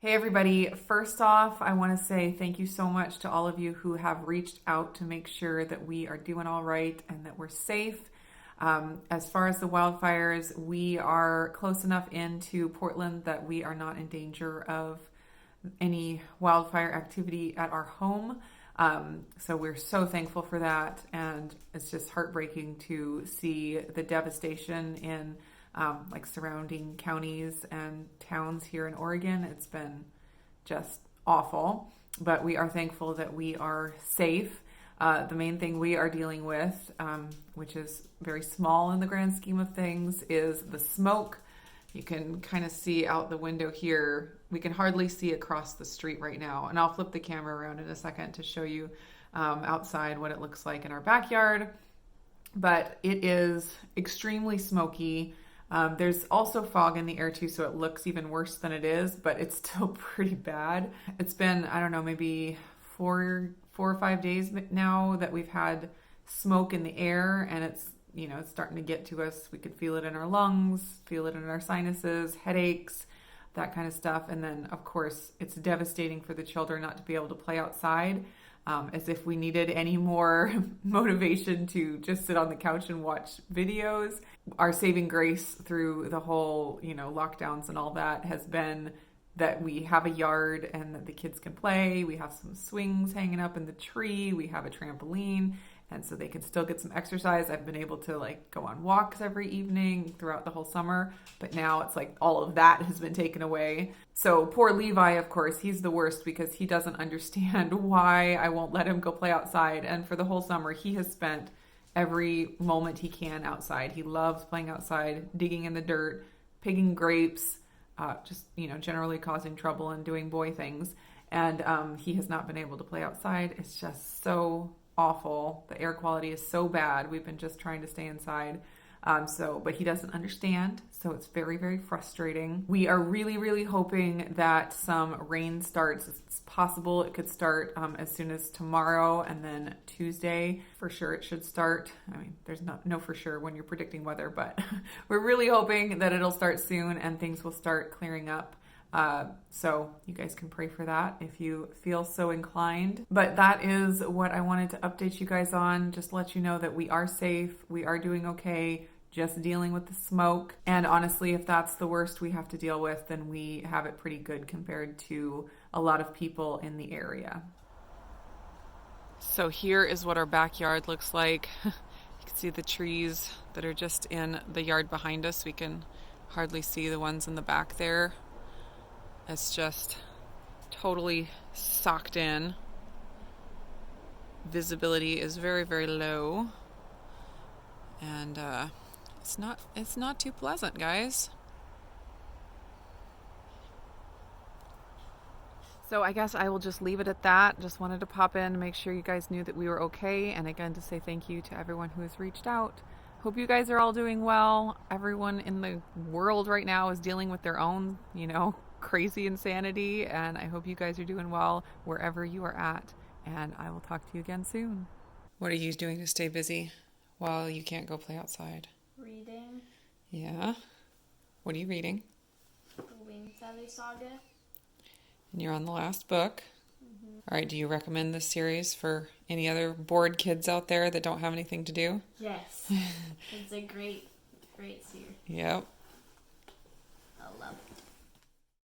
Hey everybody, first off, I want to say thank you so much to all of you who have reached out to make sure that we are doing all right and that we're safe. As far as the wildfires, we are close enough into Portland that we are not in danger of any wildfire activity at our home. So we're so thankful for that, and it's just heartbreaking to see the devastation in like surrounding counties and towns here in Oregon. It's been just awful, but we are thankful that we are safe. The main thing we are dealing with, which is very small in the grand scheme of things, is the smoke. You can kind of see out the window here. We can hardly see across the street right now. And I'll flip the camera around in a second to show you outside what it looks like in our backyard. But it is extremely smoky. There's also fog in the air too, so it looks even worse than it is, but it's still pretty bad. It's been, I don't know, maybe four or 5 days now that we've had smoke in the air, and it's starting to get to us. We could feel it in our lungs, feel it in our sinuses, headaches, that kind of stuff. And then, of course, it's devastating for the children not to be able to play outside, as if we needed any more motivation to just sit on the couch and watch videos. Our saving grace through the whole, lockdowns and all that has been that we have a yard and that the kids can play. We have some swings hanging up in the tree. We have a trampoline, and so they can still get some exercise. I've been able to go on walks every evening throughout the whole summer, but now it's like all of that has been taken away. So poor Levi, of course, he's the worst because he doesn't understand why I won't let him go play outside. And for the whole summer, he has spent every moment he can outside. He loves playing outside, digging in the dirt, picking grapes, just generally causing trouble and doing boy things. And he has not been able to play outside. It's just so awful. The air quality is so bad. We've been just trying to stay inside. But he doesn't understand. So it's very, very frustrating. We are really, really hoping that some rain starts. It's possible it could start as soon as tomorrow, and then Tuesday for sure it should start. I mean, there's no for sure when you're predicting weather, but we're really hoping that it'll start soon and things will start clearing up. So you guys can pray for that if you feel so inclined. But that is what I wanted to update you guys on. Just let you know that we are safe. We are doing okay. Just dealing with the smoke. And honestly, if that's the worst we have to deal with, then we have it pretty good compared to a lot of people in the area. So here is what our backyard looks like. You can see the trees that are just in the yard behind us. We can hardly see the ones in the back there. It's just totally socked in. Visibility is very, very low. And it's not too pleasant, guys. So I guess I will just leave it at that. Just wanted to pop in to make sure you guys knew that we were okay. And again, to say thank you to everyone who has reached out. Hope you guys are all doing well. Everyone in the world right now is dealing with their own, crazy insanity, and I hope you guys are doing well wherever you are at, and I will talk to you again soon. What are you doing to stay busy while you can't go play outside? Reading. Yeah? What are you reading? The Winged Feather Saga. And you're on the last book. Mm-hmm. All right, do you recommend this series for any other bored kids out there that don't have anything to do? Yes. It's a great series. Yep.